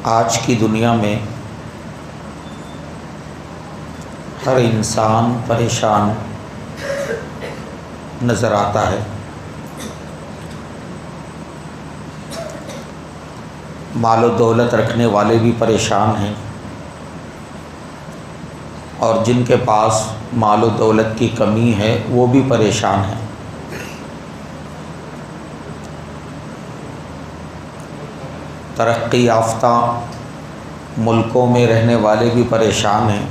آج کی دنیا میں ہر انسان پریشان نظر آتا ہے۔ مال و دولت رکھنے والے بھی پریشان ہیں، اور جن کے پاس مال و دولت کی کمی ہے وہ بھی پریشان ہیں۔ ترقی یافتہ ملکوں میں رہنے والے بھی پریشان ہیں،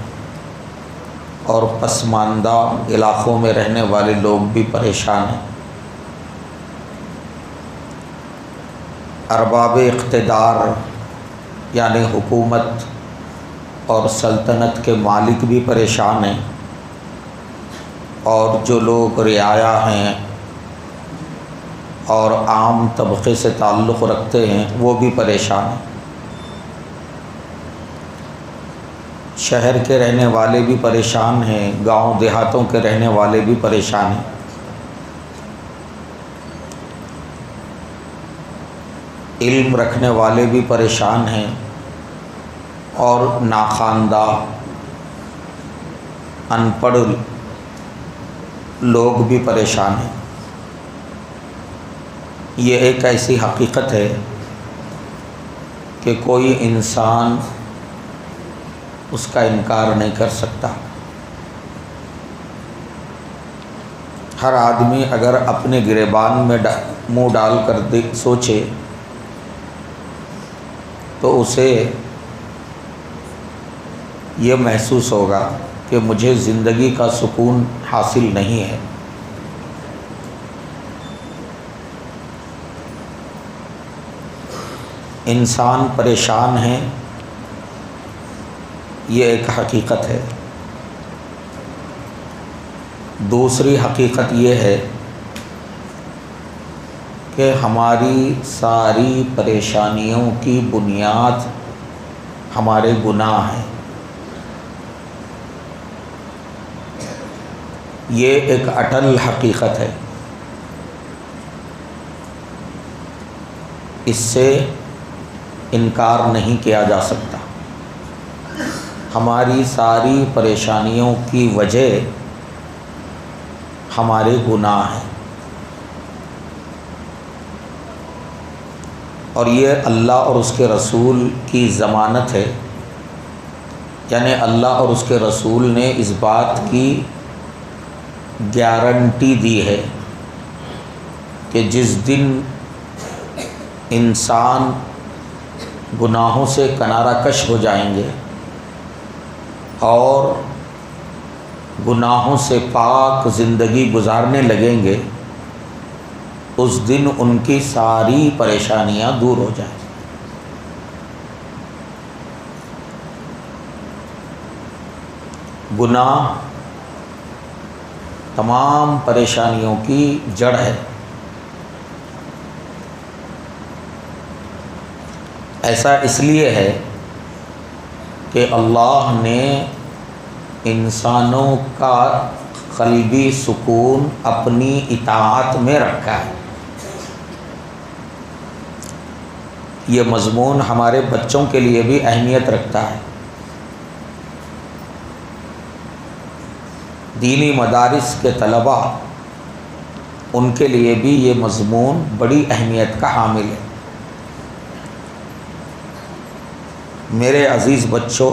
اور پسماندہ علاقوں میں رہنے والے لوگ بھی پریشان ہیں۔ ارباب اقتدار یعنی حکومت اور سلطنت کے مالک بھی پریشان ہیں، اور جو لوگ رعایا ہیں اور عام طبقے سے تعلق رکھتے ہیں وہ بھی پریشان ہیں۔ شہر کے رہنے والے بھی پریشان ہیں، گاؤں دیہاتوں کے رہنے والے بھی پریشان ہیں۔ علم رکھنے والے بھی پریشان ہیں، اور ناخواندہ ان پڑھ لوگ بھی پریشان ہیں۔ یہ ایک ایسی حقیقت ہے کہ کوئی انسان اس کا انکار نہیں کر سکتا۔ ہر آدمی اگر اپنے گریبان میں منہ ڈال کر سوچے تو اسے یہ محسوس ہوگا کہ مجھے زندگی کا سکون حاصل نہیں ہے۔ انسان پریشان ہے، یہ ایک حقیقت ہے۔ دوسری حقیقت یہ ہے کہ ہماری ساری پریشانیوں کی بنیاد ہمارے گناہ ہیں۔ یہ ایک اٹل حقیقت ہے، اس سے انکار نہیں کیا جا سکتا۔ ہماری ساری پریشانیوں کی وجہ ہمارے گناہ ہیں، اور یہ اللہ اور اس کے رسول کی ضمانت ہے، یعنی اللہ اور اس کے رسول نے اس بات کی گارنٹی دی ہے کہ جس دن انسان گناہوں سے کنارہ کش ہو جائیں گے اور گناہوں سے پاک زندگی گزارنے لگیں گے، اس دن ان کی ساری پریشانیاں دور ہو جائیں گی۔ گناہ تمام پریشانیوں کی جڑ ہے۔ ایسا اس لیے ہے کہ اللہ نے انسانوں کا قلبی سکون اپنی اطاعت میں رکھا ہے۔ یہ مضمون ہمارے بچوں کے لیے بھی اہمیت رکھتا ہے۔ دینی مدارس کے طلباء، ان کے لیے بھی یہ مضمون بڑی اہمیت کا حامل ہے۔ میرے عزیز بچوں،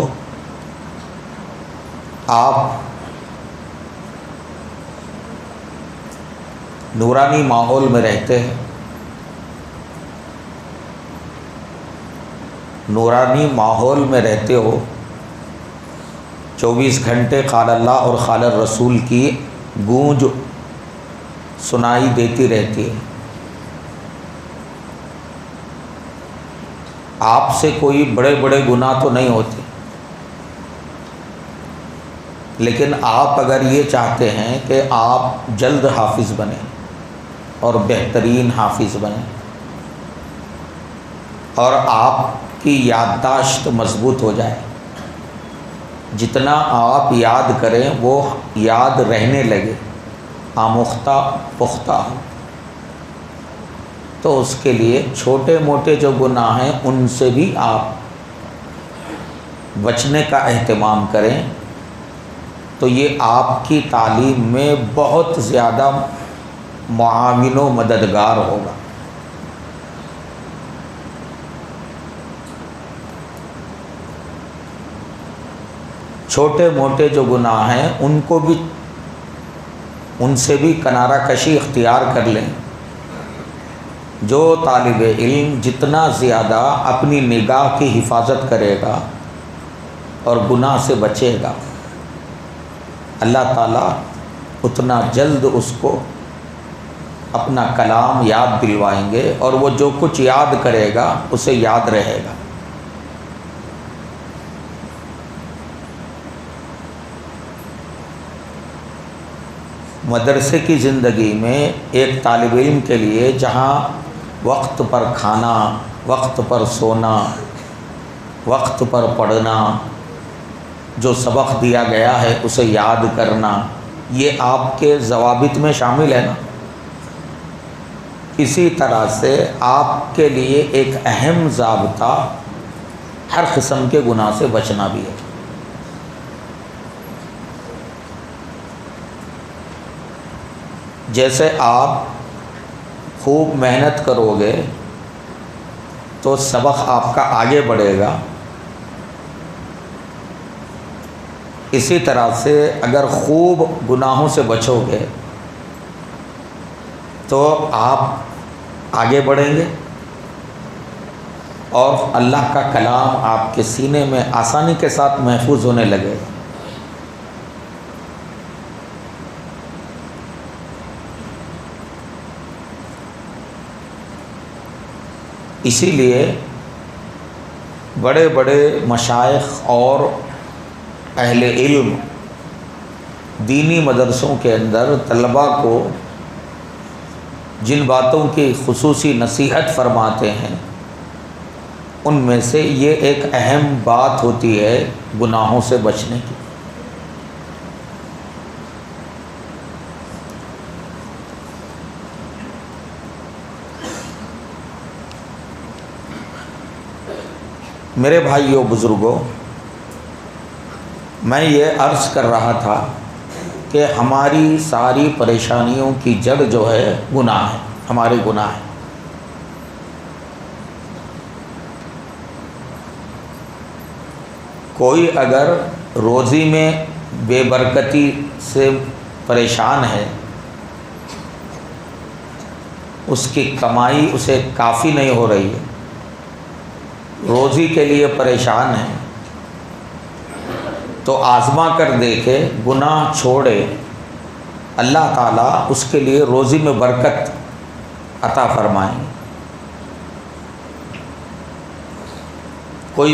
آپ نورانی ماحول میں رہتے ہیں۔ نورانی ماحول میں رہتے ہو، 24 گھنٹے قال اللہ اور قال الرسول کی گونج سنائی دیتی رہتی ہے۔ آپ سے کوئی بڑے بڑے گناہ تو نہیں ہوتے، لیکن آپ اگر یہ چاہتے ہیں کہ آپ جلد حافظ بنیں اور بہترین حافظ بنیں، اور آپ کی یادداشت مضبوط ہو جائے، جتنا آپ یاد کریں وہ یاد رہنے لگے، آموختہ پختہ ہو، تو اس کے لیے چھوٹے موٹے جو گناہ ہیں ان سے بھی آپ بچنے کا اہتمام کریں تو یہ آپ کی تعلیم میں بہت زیادہ معاون و مددگار ہوگا۔ چھوٹے موٹے جو گناہ ہیں ان سے بھی کنارہ کشی اختیار کر لیں۔ جو طالب علم جتنا زیادہ اپنی نگاہ کی حفاظت کرے گا اور گناہ سے بچے گا، اللہ تعالیٰ اتنا جلد اس کو اپنا کلام یاد دلوائیں گے، اور وہ جو کچھ یاد کرے گا اسے یاد رہے گا۔ مدرسے کی زندگی میں ایک طالب علم کے لیے جہاں وقت پر کھانا، وقت پر سونا، وقت پر پڑھنا، جو سبق دیا گیا ہے اسے یاد کرنا، یہ آپ کے ضوابط میں شامل ہے نا۔ اسی طرح سے آپ کے لیے ایک اہم ضابطہ ہر قسم کے گناہ سے بچنا بھی ہے۔ جیسے آپ خوب محنت کرو گے تو سبق آپ کا آگے بڑھے گا، اسی طرح سے اگر خوب گناہوں سے بچو گے تو آپ آگے بڑھیں گے اور اللہ کا کلام آپ کے سینے میں آسانی کے ساتھ محفوظ ہونے لگے گا۔ اسی لیے بڑے بڑے مشائخ اور اہل علم دینی مدرسوں کے اندر طلباء کو جن باتوں کی خصوصی نصیحت فرماتے ہیں ان میں سے یہ ایک اہم بات ہوتی ہے گناہوں سے بچنے کی۔ میرے بھائیوں بزرگوں، میں یہ عرض کر رہا تھا کہ ہماری ساری پریشانیوں کی جڑ جو ہے گناہ ہے، ہمارے گناہ ہیں۔ کوئی اگر روزی میں بے برکتی سے پریشان ہے، اس کی کمائی اسے کافی نہیں ہو رہی ہے، روزی کے لیے پریشان ہے، تو آزما کر دیکھے، گناہ چھوڑے، اللہ تعالیٰ اس کے لیے روزی میں برکت عطا فرمائیں۔ کوئی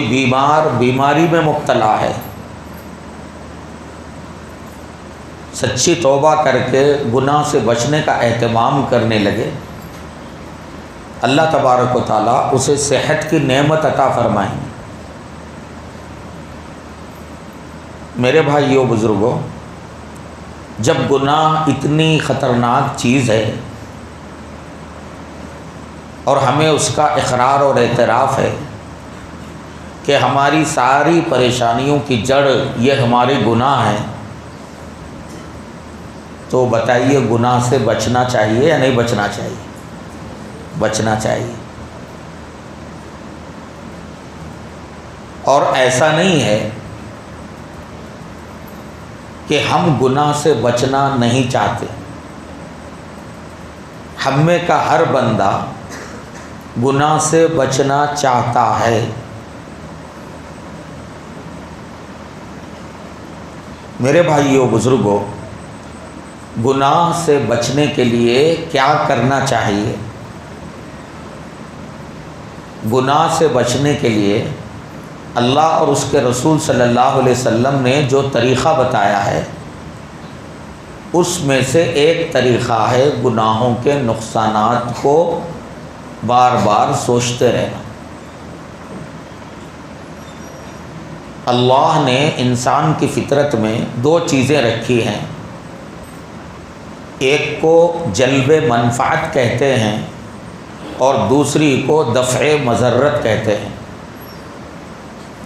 بیماری میں مبتلا ہے، سچی توبہ کر کے گناہ سے بچنے کا اہتمام کرنے لگے، اللہ تبارک و تعالیٰ اسے صحت کی نعمت عطا فرمائیں۔ میرے بھائیوں بزرگوں، جب گناہ اتنی خطرناک چیز ہے اور ہمیں اس کا اقرار اور اعتراف ہے کہ ہماری ساری پریشانیوں کی جڑ یہ ہمارے گناہ ہیں، تو بتائیے گناہ سے بچنا چاہیے یا نہیں بچنا چاہیے؟ بچنا چاہیے۔ اور ایسا نہیں ہے کہ ہم گناہ سے بچنا نہیں چاہتے، ہم میں کا ہر بندہ گناہ سے بچنا چاہتا ہے۔ میرے بھائیوں بزرگوں، گناہ سے بچنے کے لیے کیا کرنا چاہیے؟ گناہ سے بچنے کے لیے اللہ اور اس کے رسول صلی اللہ علیہ وسلم نے جو طریقہ بتایا ہے، اس میں سے ایک طریقہ ہے گناہوں کے نقصانات کو بار بار سوچتے رہنا۔ اللہ نے انسان کی فطرت میں دو چیزیں رکھی ہیں، ایک کو جلب منفعت کہتے ہیں اور دوسری کو دفع مضرت کہتے ہیں۔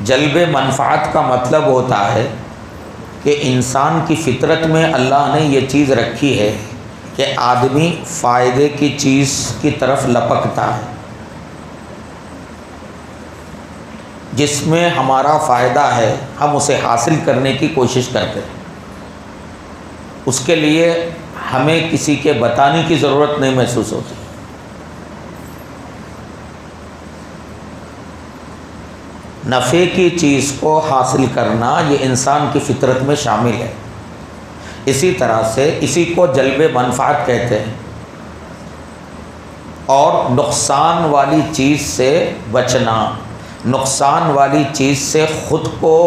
جلب منفعت کا مطلب ہوتا ہے کہ انسان کی فطرت میں اللہ نے یہ چیز رکھی ہے کہ آدمی فائدے کی چیز کی طرف لپکتا ہے، جس میں ہمارا فائدہ ہے ہم اسے حاصل کرنے کی کوشش کرتے ہیں، اس کے لیے ہمیں کسی کے بتانے کی ضرورت نہیں محسوس ہوتی۔ نفع کی چیز کو حاصل کرنا یہ انسان کی فطرت میں شامل ہے۔ اسی طرح سے اسی کو جلب منفعت کہتے ہیں، اور نقصان والی چیز سے بچنا، نقصان والی چیز سے خود کو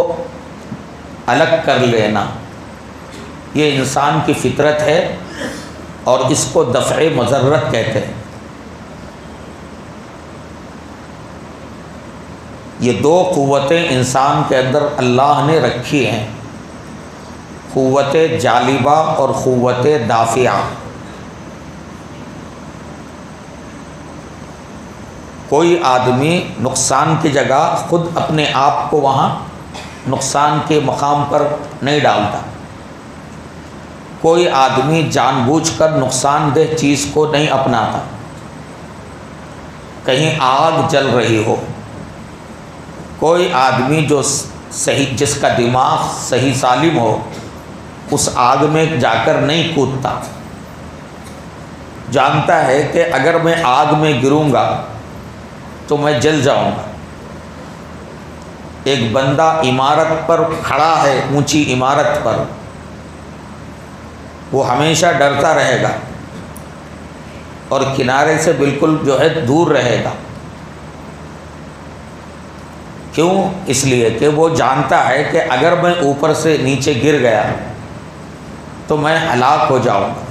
الگ کر لینا، یہ انسان کی فطرت ہے اور اس کو دفع مضرت کہتے ہیں۔ یہ دو قوتیں انسان کے اندر اللہ نے رکھی ہیں، قوت جالبہ اور قوت دافعہ۔ کوئی آدمی نقصان کی جگہ خود اپنے آپ کو وہاں نقصان کے مقام پر نہیں ڈالتا، کوئی آدمی جان بوجھ کر نقصان دہ چیز کو نہیں اپناتا۔ کہیں آگ جل رہی ہو، کوئی آدمی جو صحیح، جس کا دماغ صحیح سالم ہو، اس آگ میں جا کر نہیں کودتا، جانتا ہے کہ اگر میں آگ میں گروں گا تو میں جل جاؤں گا۔ ایک بندہ عمارت پر کھڑا ہے، اونچی عمارت پر، وہ ہمیشہ ڈرتا رہے گا اور کنارے سے بالکل جو ہے دور رہے گا۔ کیوں؟ اس لیے کہ وہ جانتا ہے کہ اگر میں اوپر سے نیچے گر گیا تو میں ہلاک ہو جاؤں گا۔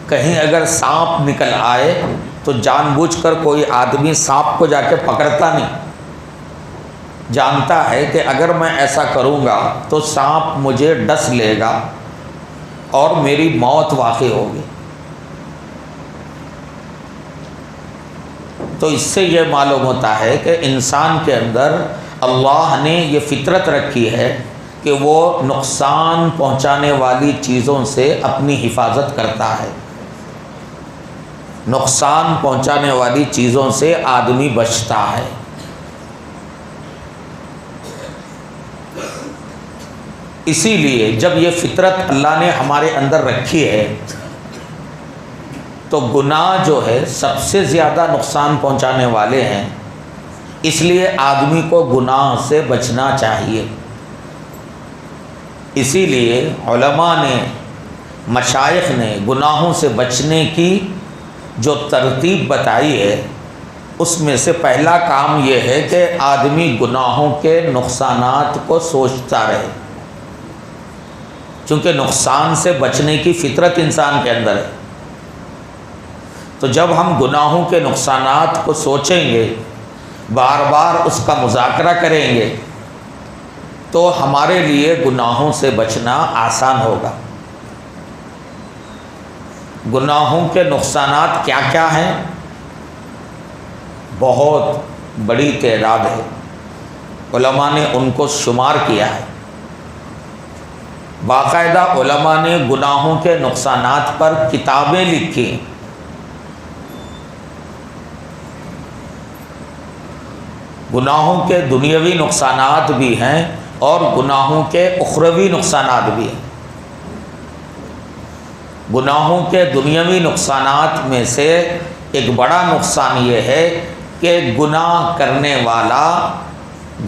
کہیں اگر سانپ نکل آئے تو جان بوجھ کر کوئی آدمی سانپ کو جا کے پکڑتا نہیں، جانتا ہے کہ اگر میں ایسا کروں گا تو سانپ مجھے ڈس لے گا اور میری موت واقع ہوگی۔ تو اس سے یہ معلوم ہوتا ہے کہ انسان کے اندر اللہ نے یہ فطرت رکھی ہے کہ وہ نقصان پہنچانے والی چیزوں سے اپنی حفاظت کرتا ہے، نقصان پہنچانے والی چیزوں سے آدمی بچتا ہے۔ اسی لیے جب یہ فطرت اللہ نے ہمارے اندر رکھی ہے تو گناہ جو ہے سب سے زیادہ نقصان پہنچانے والے ہیں، اس لیے آدمی کو گناہ سے بچنا چاہیے۔ اسی لیے علماء نے، مشائخ نے گناہوں سے بچنے کی جو ترتیب بتائی ہے، اس میں سے پہلا کام یہ ہے کہ آدمی گناہوں کے نقصانات کو سوچتا رہے، چونکہ نقصان سے بچنے کی فطرت انسان کے اندر ہے۔ تو جب ہم گناہوں کے نقصانات کو سوچیں گے، بار بار اس کا مذاکرہ کریں گے، تو ہمارے لیے گناہوں سے بچنا آسان ہوگا۔ گناہوں کے نقصانات کیا کیا ہیں؟ بہت بڑی تعداد ہے، علماء نے ان کو شمار کیا ہے۔ باقاعدہ علماء نے گناہوں کے نقصانات پر کتابیں لکھی۔ گناہوں کے دنیاوی نقصانات بھی ہیں اور گناہوں کے اخروی نقصانات بھی ہیں۔ گناہوں کے دنیاوی نقصانات میں سے ایک بڑا نقصان یہ ہے کہ گناہ کرنے والا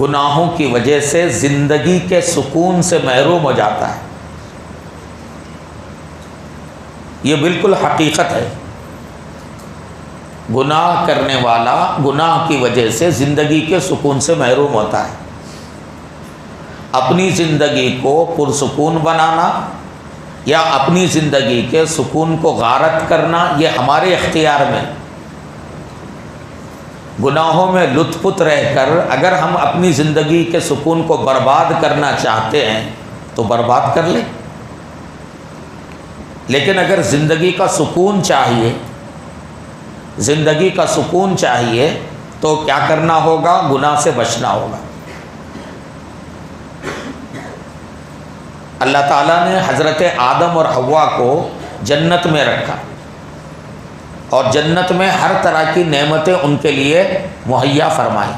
گناہوں کی وجہ سے زندگی کے سکون سے محروم ہو جاتا ہے۔ یہ بالکل حقیقت ہے۔ گناہ کرنے والا گناہ کی وجہ سے زندگی کے سکون سے محروم ہوتا ہے۔ اپنی زندگی کو پرسکون بنانا یا اپنی زندگی کے سکون کو غارت کرنا یہ ہمارے اختیار میں۔ گناہوں میں لطف رہ کر اگر ہم اپنی زندگی کے سکون کو برباد کرنا چاہتے ہیں تو برباد کر لیں، لیکن اگر زندگی کا سکون چاہیے، زندگی کا سکون چاہیے تو کیا کرنا ہوگا؟ گناہ سے بچنا ہوگا۔ اللہ تعالیٰ نے حضرت آدم اور حوا کو جنت میں رکھا اور جنت میں ہر طرح کی نعمتیں ان کے لیے مہیا فرمائی۔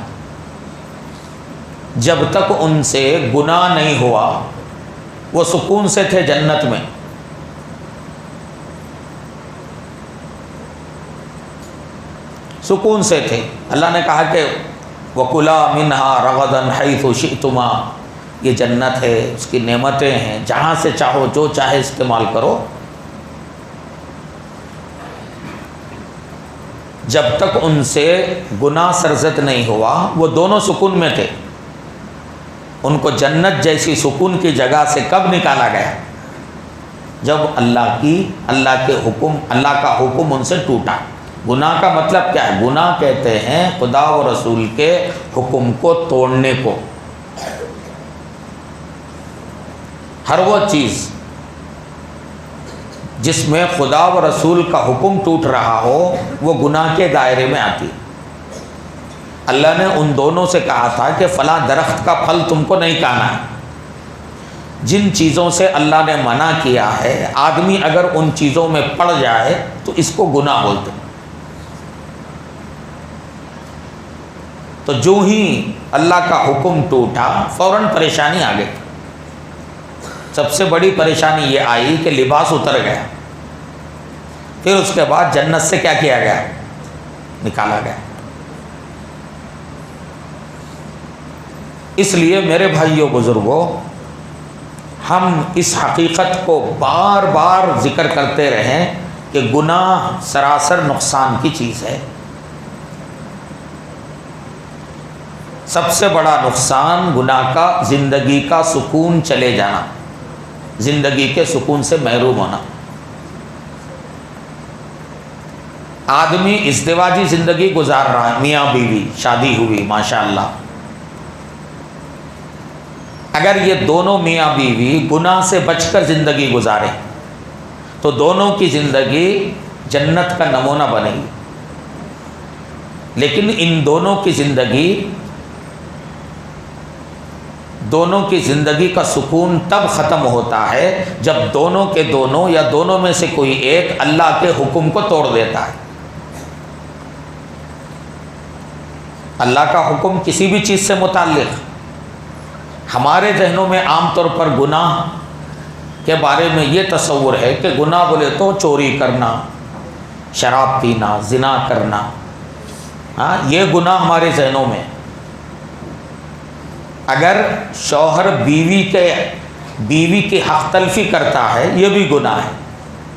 جب تک ان سے گناہ نہیں ہوا وہ سکون سے تھے جنت میں۔ سکون سے تھے۔ اللہ نے کہا کہ وَكُلَا مِنْهَا رَغَدًا حَيْثُ شِئْتُمَا، یہ جنت ہے، اس کی نعمتیں ہیں، جہاں سے چاہو جو چاہے استعمال کرو۔ جب تک ان سے گناہ سرزد نہیں ہوا وہ دونوں سکون میں تھے۔ ان کو جنت جیسی سکون کی جگہ سے کب نکالا گیا؟ جب اللہ کا حکم ان سے ٹوٹا۔ گناہ کا مطلب کیا ہے؟ گناہ کہتے ہیں خدا و رسول کے حکم کو توڑنے کو۔ ہر وہ چیز جس میں خدا و رسول کا حکم ٹوٹ رہا ہو وہ گناہ کے دائرے میں آتی۔ اللہ نے ان دونوں سے کہا تھا کہ فلاں درخت کا پھل تم کو نہیں کھانا ہے۔ جن چیزوں سے اللہ نے منع کیا ہے آدمی اگر ان چیزوں میں پڑ جائے تو اس کو گناہ بولتے۔ تو جو ہی اللہ کا حکم ٹوٹا فوراً پریشانی آ گئی۔ سب سے بڑی پریشانی یہ آئی کہ لباس اتر گیا۔ پھر اس کے بعد جنت سے کیا کیا گیا؟ نکالا گیا۔ اس لیے میرے بھائیوں بزرگوں، ہم اس حقیقت کو بار بار ذکر کرتے رہیں کہ گناہ سراسر نقصان کی چیز ہے۔ سب سے بڑا نقصان گناہ کا زندگی کا سکون چلے جانا، زندگی کے سکون سے محروم ہونا۔ آدمی ازدواجی زندگی گزار رہا ہے، میاں بیوی شادی ہوئی ماشاءاللہ، اگر یہ دونوں میاں بیوی گناہ سے بچ کر زندگی گزارے تو دونوں کی زندگی جنت کا نمونہ بنے گی۔ لیکن ان دونوں کی زندگی کا سکون تب ختم ہوتا ہے جب دونوں کے دونوں یا دونوں میں سے کوئی ایک اللہ کے حکم کو توڑ دیتا ہے۔ اللہ کا حکم کسی بھی چیز سے متعلق، ہمارے ذہنوں میں عام طور پر گناہ کے بارے میں یہ تصور ہے کہ گناہ بولے تو چوری کرنا، شراب پینا، زنا کرنا، یہ گناہ ہمارے ذہنوں میں۔ اگر شوہر بیوی کی حق تلفی کرتا ہے یہ بھی گناہ ہے،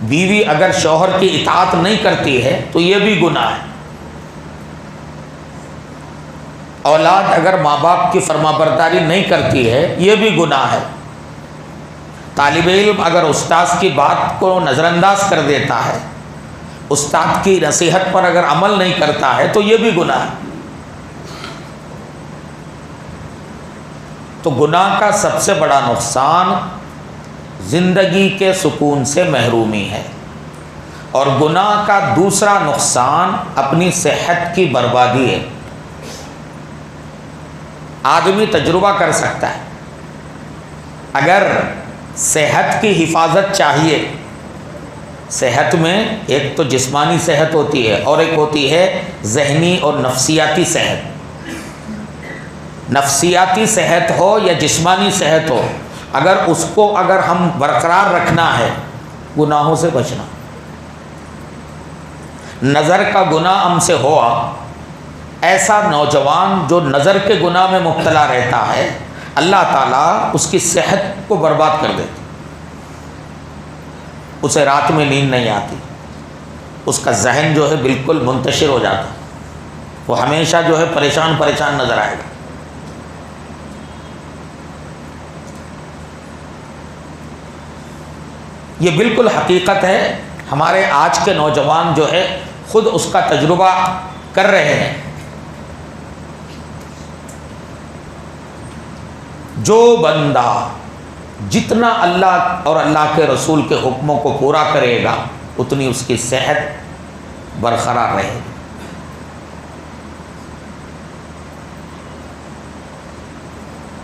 بیوی اگر شوہر کی اطاعت نہیں کرتی ہے تو یہ بھی گناہ ہے، اولاد اگر ماں باپ کی فرمانبرداری نہیں کرتی ہے یہ بھی گناہ ہے، طالب علم اگر استاد کی بات کو نظر انداز کر دیتا ہے، استاد کی نصیحت پر اگر عمل نہیں کرتا ہے تو یہ بھی گناہ ہے۔ تو گناہ کا سب سے بڑا نقصان زندگی کے سکون سے محرومی ہے، اور گناہ کا دوسرا نقصان اپنی صحت کی بربادی ہے۔ آدمی تجربہ کر سکتا ہے، اگر صحت کی حفاظت چاہیے، صحت میں ایک تو جسمانی صحت ہوتی ہے اور ایک ہوتی ہے ذہنی اور نفسیاتی صحت۔ نفسیاتی صحت ہو یا جسمانی صحت ہو، اگر ہم برقرار رکھنا ہے گناہوں سے بچنا۔ نظر کا گناہ ہم سے ہوا، ایسا نوجوان جو نظر کے گناہ میں مبتلا رہتا ہے اللہ تعالیٰ اس کی صحت کو برباد کر دیتا، اسے رات میں نیند نہیں آتی، اس کا ذہن جو ہے بالکل منتشر ہو جاتا، وہ ہمیشہ جو ہے پریشان نظر آئے گا۔ یہ بالکل حقیقت ہے، ہمارے آج کے نوجوان جو ہے خود اس کا تجربہ کر رہے ہیں۔ جو بندہ جتنا اللہ اور اللہ کے رسول کے حکموں کو پورا کرے گا اتنی اس کی صحت برقرار رہے گی۔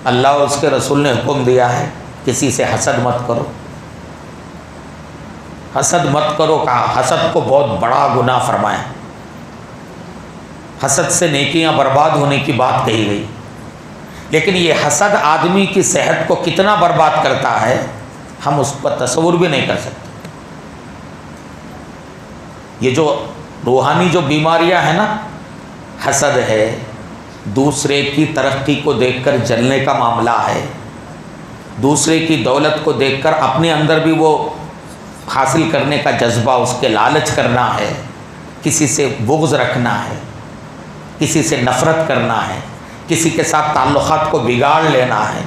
اللہ اور اس کے رسول نے حکم دیا ہے کسی سے حسد مت کرو، حسد مت کرو کہا، حسد کو بہت بڑا گناہ فرمایا، حسد سے نیکیاں برباد ہونے کی بات کہی گئی، لیکن یہ حسد آدمی کی صحت کو کتنا برباد کرتا ہے ہم اس پر تصور بھی نہیں کر سکتے۔ یہ جو روحانی جو بیماریاں ہیں نا، حسد ہے، دوسرے کی ترقی کو دیکھ کر جلنے کا معاملہ ہے، دوسرے کی دولت کو دیکھ کر اپنے اندر بھی وہ حاصل کرنے کا جذبہ، اس کے لالچ کرنا ہے، کسی سے بغض رکھنا ہے، کسی سے نفرت کرنا ہے، کسی کے ساتھ تعلقات کو بگاڑ لینا ہے،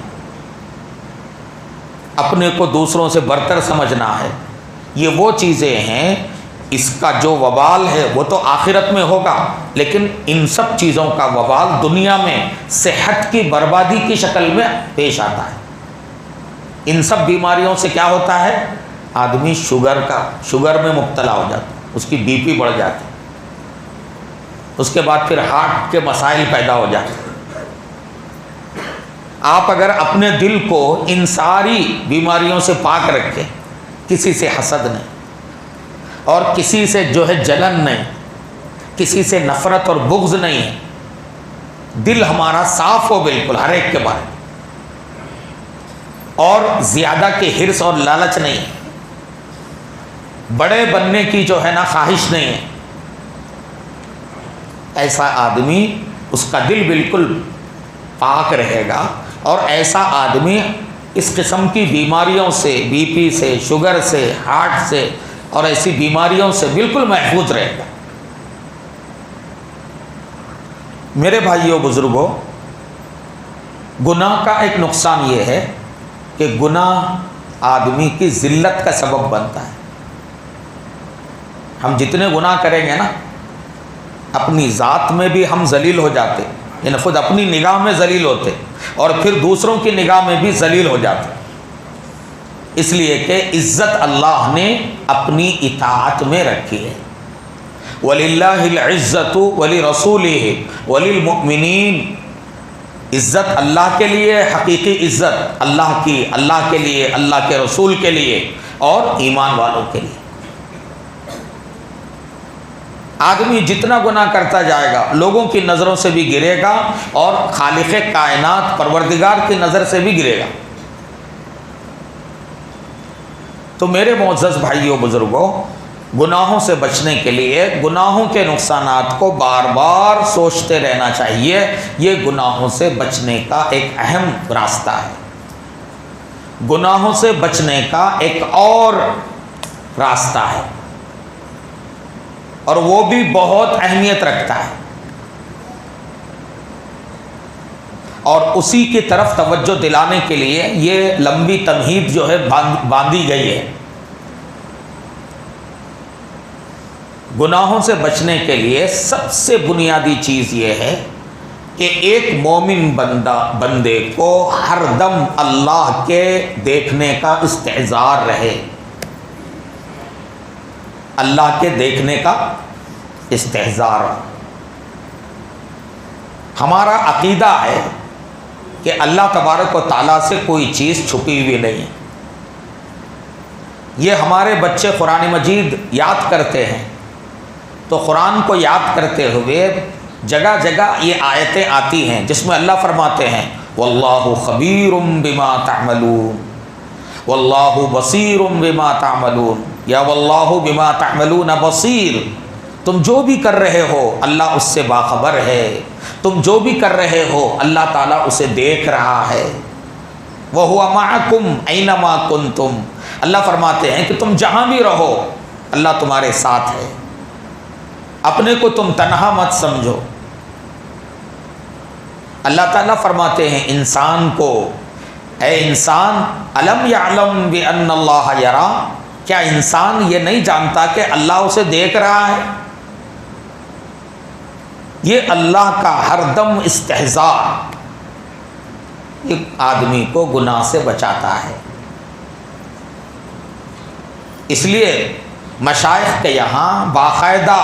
اپنے کو دوسروں سے برتر سمجھنا ہے، یہ وہ چیزیں ہیں، اس کا جو وبال ہے وہ تو آخرت میں ہوگا، لیکن ان سب چیزوں کا وبال دنیا میں صحت کی بربادی کی شکل میں پیش آتا ہے۔ ان سب بیماریوں سے کیا ہوتا ہے؟ آدمی شوگر میں مبتلا ہو جاتا ہے، اس کی بی پی بڑھ جاتی ہے، اس کے بعد پھر ہارٹ کے مسائل پیدا ہو جاتے ہیں۔ آپ اگر اپنے دل کو ان ساری بیماریوں سے پاک رکھیں، کسی سے حسد نہیں اور کسی سے جو ہے جلن نہیں، کسی سے نفرت اور بغض نہیں ہے، دل ہمارا صاف ہو بالکل ہر ایک کے بارے میں، اور زیادہ کے حرص اور لالچ نہیں ہے، بڑے بننے کی جو ہے نا خواہش نہیں ہے، ایسا آدمی اس کا دل بالکل پاک رہے گا، اور ایسا آدمی اس قسم کی بیماریوں سے، بی پی سے، شوگر سے، ہارٹ سے اور ایسی بیماریوں سے بالکل محفوظ رہے گا۔ میرے بھائیوں بزرگوں، گناہ کا ایک نقصان یہ ہے کہ گناہ آدمی کی ذلت کا سبب بنتا ہے۔ ہم جتنے گناہ کریں گے نا، اپنی ذات میں بھی ہم ذلیل ہو جاتے، یعنی خود اپنی نگاہ میں ذلیل ہوتے اور پھر دوسروں کی نگاہ میں بھی ذلیل ہو جاتے، اس لیے کہ عزت اللہ نے اپنی اطاعت میں رکھی ہے۔ وَلِلَّهِ الْعِزَّةُ وَلِرَسُولِهِ وَلِلْمُؤْمِنِينَ، عزت اللہ کے لیے، حقیقی عزت اللہ کی، اللہ کے لیے، اللہ کے رسول کے لیے اور ایمان والوں کے لیے۔ آدمی جتنا گناہ کرتا جائے گا لوگوں کی نظروں سے بھی گرے گا اور خالق کائنات پروردگار کی نظر سے بھی گرے گا۔ تو میرے معزز بھائیوں بزرگوں، گناہوں سے بچنے کے لیے گناہوں کے نقصانات کو بار بار سوچتے رہنا چاہیے۔ یہ گناہوں سے بچنے کا ایک اہم راستہ ہے۔ گناہوں سے بچنے کا ایک اور راستہ ہے، اور وہ بھی بہت اہمیت رکھتا ہے، اور اسی کی طرف توجہ دلانے کے لیے یہ لمبی تمہید جو ہے باندھی گئی ہے۔ گناہوں سے بچنے کے لیے سب سے بنیادی چیز یہ ہے کہ ایک مومن بندے کو ہر دم اللہ کے دیکھنے کا استحضار رہے، اللہ کے دیکھنے کا استحضار۔ ہمارا عقیدہ ہے کہ اللہ تبارک و تعالیٰ سے کوئی چیز چھپی ہوئی نہیں ہے۔ یہ ہمارے بچے قرآن مجید یاد کرتے ہیں تو قرآن کو یاد کرتے ہوئے جگہ جگہ یہ آیتیں آتی ہیں جس میں اللہ فرماتے ہیں واللہ خبیر بما تعملون، واللہ بصیر بما تعملون، یا واللہ بما تعملون بصیر، تم جو بھی کر رہے ہو اللہ اس سے باخبر ہے، تم جو بھی کر رہے ہو اللہ تعالیٰ اسے دیکھ رہا ہے۔ وَهُوَ مَعَكُمْ أَيْنَمَا كُنْتُمْ، اللہ فرماتے ہیں کہ تم جہاں بھی رہو اللہ تمہارے ساتھ ہے، اپنے کو تم تنہا مت سمجھو۔ اللہ تعالیٰ فرماتے ہیں انسان کو، اے انسان الم یعلم بأن اللہ یرا، کیا انسان یہ نہیں جانتا کہ اللہ اسے دیکھ رہا ہے؟ یہ اللہ کا ہر دم استحضار ایک آدمی کو گناہ سے بچاتا ہے۔ اس لیے مشائخ کے یہاں باقاعدہ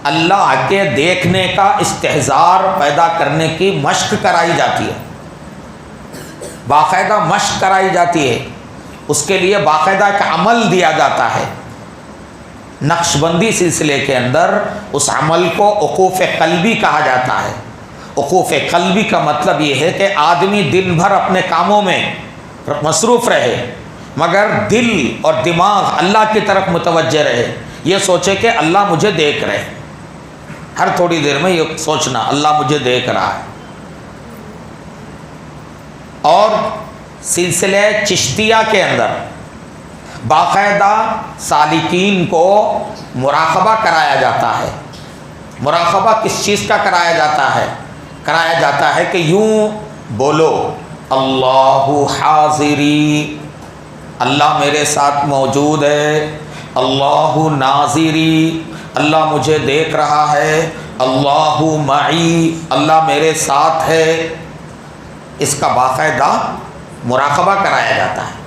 اللہ کے دیکھنے کا استحضار پیدا کرنے کی مشق کرائی جاتی ہے۔ باقاعدہ مشق کرائی جاتی ہے، اس کے لیے باقاعدہ ایک عمل دیا جاتا ہے۔ نقش بندی سلسلے کے اندر اس عمل کو وقوف قلبی کہا جاتا ہے۔ وقوف قلبی کا مطلب یہ ہے کہ آدمی دن بھر اپنے کاموں میں مصروف رہے، مگر دل اور دماغ اللہ کی طرف متوجہ رہے، یہ سوچے کہ اللہ مجھے دیکھ رہے، ہر تھوڑی دیر میں یہ سوچنا اللہ مجھے دیکھ رہا ہے۔ اور سلسلہ چشتیہ کے اندر باقاعدہ سالکین کو مراقبہ کرایا جاتا ہے۔ مراقبہ کس چیز کا کرایا جاتا ہے؟ کرایا جاتا ہے کہ یوں بولو اللہ حاضری، اللہ میرے ساتھ موجود ہے، اللہ ناظری، اللہ مجھے دیکھ رہا ہے، اللہ معی، اللہ میرے ساتھ ہے۔ اس کا باقاعدہ مراقبہ کرایا جاتا ہے۔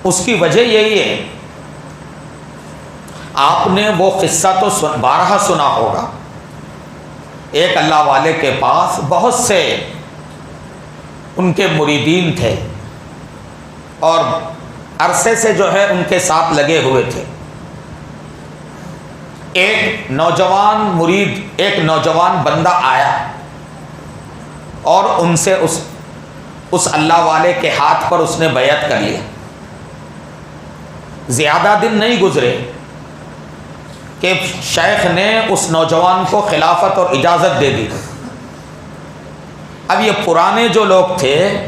اس کی وجہ یہی ہے، آپ نے وہ قصہ تو بارہا سنا ہوگا، ایک اللہ والے کے پاس بہت سے ان کے مریدین تھے اور عرصے سے جو ہے ان کے ساتھ لگے ہوئے تھے۔ ایک نوجوان مرید، ایک نوجوان بندہ آیا اور ان سے اس اللہ والے کے ہاتھ پر اس نے بیعت کر لیا۔ زیادہ دن نہیں گزرے کہ شیخ نے اس نوجوان کو خلافت اور اجازت دے دی۔ اب یہ پرانے جو لوگ تھے،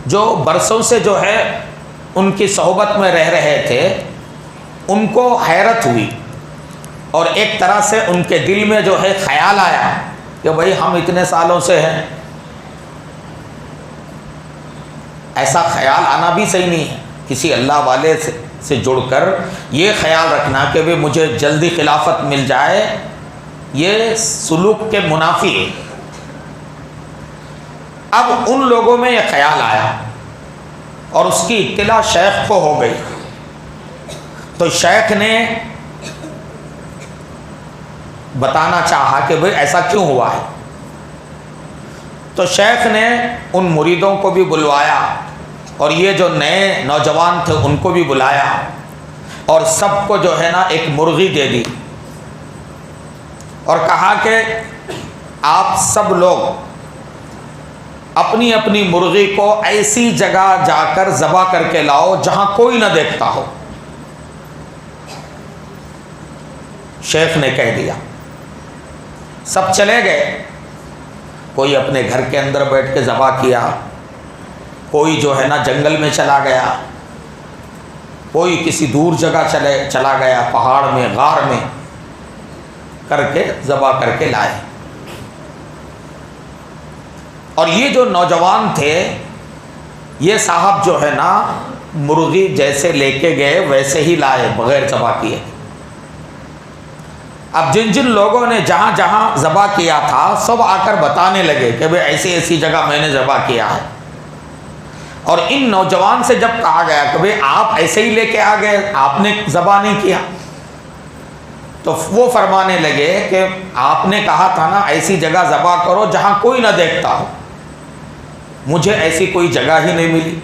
جو برسوں سے جو ہے ان کی صحبت میں رہ رہے تھے، ان کو حیرت ہوئی اور ایک طرح سے ان کے دل میں جو ہے خیال آیا کہ بھئی ہم اتنے سالوں سے ہیں، ایسا خیال آنا بھی صحیح نہیں ہے۔ کسی اللہ والے سے جڑ کر یہ خیال رکھنا کہ بھی مجھے جلدی خلافت مل جائے، یہ سلوک کے منافی ہے۔ اب ان لوگوں میں یہ خیال آیا اور اس کی اطلاع شیخ کو ہو گئی، تو شیخ نے بتانا چاہا کہ بھئی ایسا کیوں ہوا ہے۔ تو شیخ نے ان مریدوں کو بھی بلوایا اور یہ جو نئے نوجوان تھے ان کو بھی بلایا اور سب کو جو ہے نا ایک مرغی دے دی اور کہا کہ آپ سب لوگ اپنی اپنی مرغی کو ایسی جگہ جا کر ذبح کر کے لاؤ جہاں کوئی نہ دیکھتا ہو۔ شیخ نے کہہ دیا، سب چلے گئے، کوئی اپنے گھر کے اندر بیٹھ کے ذبح کیا، کوئی جو ہے نا جنگل میں چلا گیا، کوئی کسی دور جگہ چلا گیا، پہاڑ میں غار میں کر کے ذبح کر کے لائے۔ اور یہ جو نوجوان تھے، یہ صاحب جو ہے نا مرغی جیسے لے کے گئے ویسے ہی لائے بغیر ذبح کیے۔ اب جن جن لوگوں نے جہاں جہاں ذبح کیا تھا سب آ کر بتانے لگے کہ بھئی ایسی ایسی جگہ میں نے ذبح کیا ہے۔ اور ان نوجوان سے جب کہا گیا کہ بھئی آپ ایسے ہی لے کے آ گئے، آپ نے ذبح نہیں کیا، تو وہ فرمانے لگے کہ آپ نے کہا تھا نا ایسی جگہ ذبح کرو جہاں کوئی نہ دیکھتا ہو، مجھے ایسی کوئی جگہ ہی نہیں ملی۔